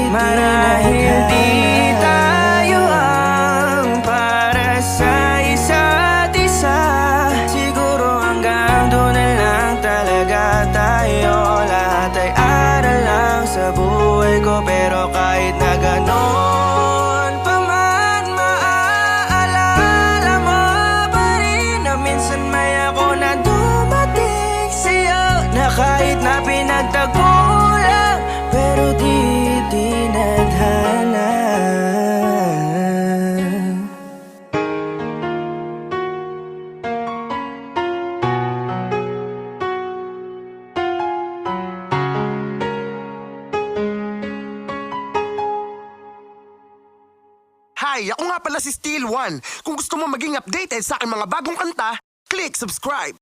Marahil di tayo ang para sa isa't isa. Siguro hanggang doon na lang talaga tayo. Lahat ay aral lang sa buhay ko. Pero kahit na ganon pa man, maaalala mo pa rin na minsan may ako na dumating sa'yo. Na kahit na pinagtagpo lang, pero di tinadhana. Hi, ako nga pala si Steel One. Kung gusto mo maging updated sa aking mga bagong kanta, click subscribe.